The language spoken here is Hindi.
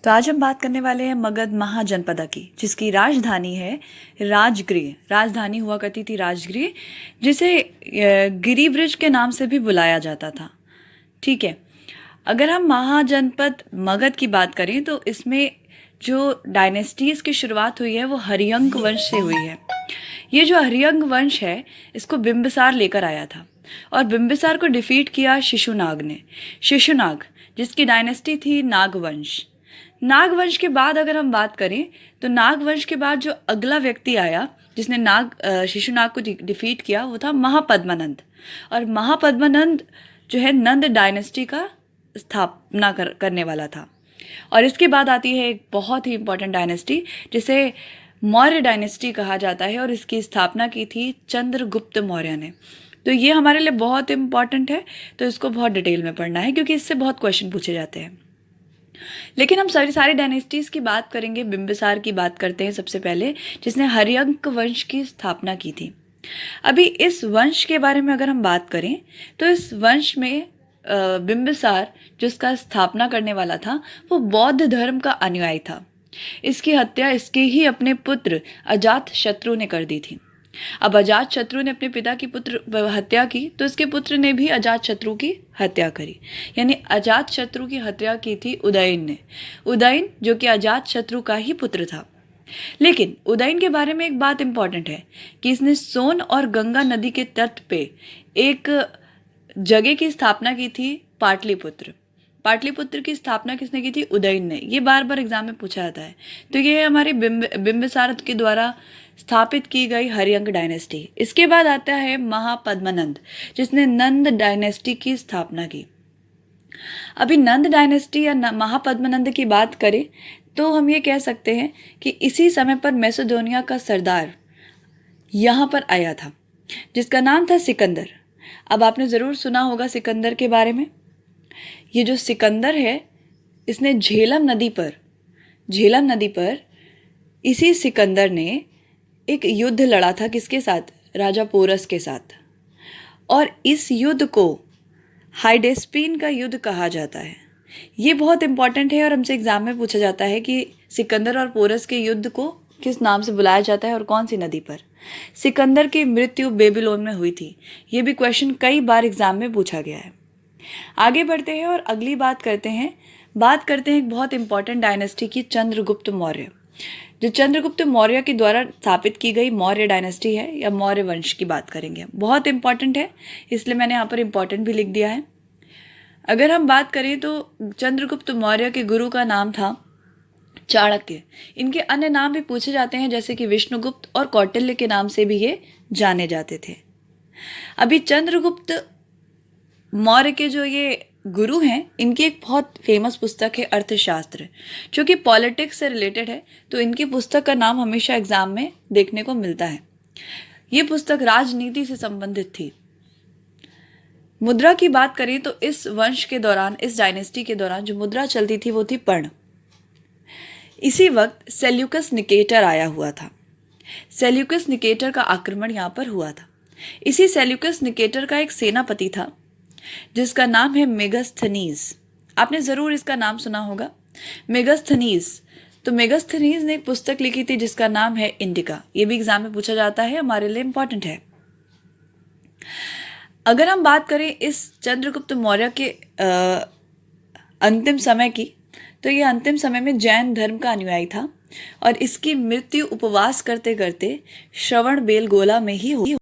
तो आज हम बात करने वाले हैं मगध महाजनपदा की, जिसकी राजधानी है राजगृह। राजधानी हुआ करती थी राजगृह, जिसे गिरिब्रज के नाम से भी बुलाया जाता था। ठीक है, अगर हम महाजनपद मगध की बात करें तो इसमें जो डायनेस्टीज की शुरुआत हुई है वो हरियंक वंश से हुई है। ये जो हरियंक वंश है इसको बिंबिसार लेकर आया था और बिंबिसार को डिफीट किया शिशुनाग ने। शिशुनाग जिसकी डायनेस्टी थी नागवंश। नागवंश के बाद अगर हम बात करें तो नागवंश के बाद जो अगला व्यक्ति आया जिसने शिशुनाग को डिफीट किया वो था महापद्मानंद। और महापद्मानंद जो है नंद डायनेस्टी का स्थापना करने वाला था। और इसके बाद आती है एक बहुत ही इंपॉर्टेंट डायनेस्टी जिसे मौर्य डायनेस्टी कहा जाता है और इसकी स्थापना की थी चंद्रगुप्त मौर्य ने। तो ये हमारे लिए बहुत इंपॉर्टेंट है, तो इसको बहुत डिटेल में पढ़ना है क्योंकि इससे बहुत क्वेश्चन पूछे जाते हैं। लेकिन हम सारी डायनेस्टीज की बात करेंगे। बिंबिसार की बात करते हैं सबसे पहले, जिसने हरियंक वंश की स्थापना की थी। अभी इस वंश के बारे में अगर हम बात करें तो इस वंश में बिंबिसार जो इसका स्थापना करने वाला था वो बौद्ध धर्म का अनुयायी था। इसकी हत्या इसके ही अपने पुत्र अजात शत्रु ने कर दी थी। अब अजात शत्रु ने अपने पिता की पुत्र हत्या की तो इसके पुत्र ने भी अजात शत्रु की हत्या करी। यानी अजात शत्रु की हत्या की थी उदयन ने। उदयन जो कि अजात शत्रु का ही पुत्र था। लेकिन उदयन के बारे में एक बात इंपॉर्टेंट है कि इसने सोन और गंगा नदी के तट पे एक जगह की स्थापना की थी, पाटलिपुत्र। पाटलिपुत्र की स्थापना किसने की थी? उदयन ने। ये बार बार एग्जाम में पूछा जाता है। तो ये हमारे बिंबिसार के द्वारा स्थापित की गई हरियंक डायनेस्टी। इसके बाद आता है महापद्मानंद जिसने नंद डायनेस्टी की स्थापना की। अभी नंद डायनेस्टी या महापद्मानंद की बात करें तो हम ये कह सकते हैं कि इसी समय पर मैसेडोनिया का सरदार यहाँ पर आया था जिसका नाम था सिकंदर। अब आपने ज़रूर सुना होगा सिकंदर के बारे में। ये जो सिकंदर है इसने झेलम नदी पर इसी सिकंदर ने एक युद्ध लड़ा था। किसके साथ? राजा पोरस के साथ। और इस युद्ध को हाइडेस्पीन का युद्ध कहा जाता है। ये बहुत इंपॉर्टेंट है और हमसे एग्जाम में पूछा जाता है कि सिकंदर और पोरस के युद्ध को किस नाम से बुलाया जाता है और कौन सी नदी पर। सिकंदर की मृत्यु बेबीलोन में हुई थी। ये भी क्वेश्चन कई बार एग्जाम में पूछा गया है। आगे बढ़ते हैं और अगली बात करते हैं एक बहुत इंपॉर्टेंट डायनेस्टी की, चंद्रगुप्त मौर्य। जो चंद्रगुप्त मौर्य के द्वारा स्थापित की गई मौर्य डायनेस्टी है या मौर्य वंश की बात करेंगे। बहुत इंपॉर्टेंट है इसलिए मैंने यहाँ पर इंपॉर्टेंट भी लिख दिया है। अगर हम बात करें तो चंद्रगुप्त मौर्य के गुरु का नाम था चाणक्य। इनके अन्य नाम भी पूछे जाते हैं जैसे कि विष्णुगुप्त और कौटिल्य के नाम से भी ये जाने जाते थे। अभी चंद्रगुप्त मौर्य के जो ये गुरु हैं इनकी एक बहुत फेमस पुस्तक है अर्थशास्त्र, जो कि पॉलिटिक्स से रिलेटेड है। तो इनकी पुस्तक का नाम हमेशा एग्जाम में देखने को मिलता है। ये पुस्तक राजनीति से संबंधित थी। मुद्रा की बात करें तो इस वंश के दौरान, इस डायनेस्टी के दौरान जो मुद्रा चलती थी वो थी पर्ण। इसी वक्त सेल्यूकस निकेटर आया हुआ था। सेल्यूकस निकेटर का आक्रमण यहाँ पर हुआ था। इसी सेल्यूकस निकेटर का एक सेनापति था जिसका नाम है मेगास्थनीज। आपने ज़रूर इसका नाम सुना होगा, मेगास्थनीज। तो मेगास्थनीज ने एक पुस्तक लिखी थी जिसका नाम है इंडिका। ये भी एग्जाम में पूछा जाता है, हमारे लिए इंपॉर्टेंट है। अगर हम बात करें इस चंद्रगुप्त मौर्य के अंतिम समय की, तो ये अंतिम समय में जैन धर्म का अनुयायी था और इसकी मृत्यु उपवास करते करते श्रवण बेलगोला में ही हुई।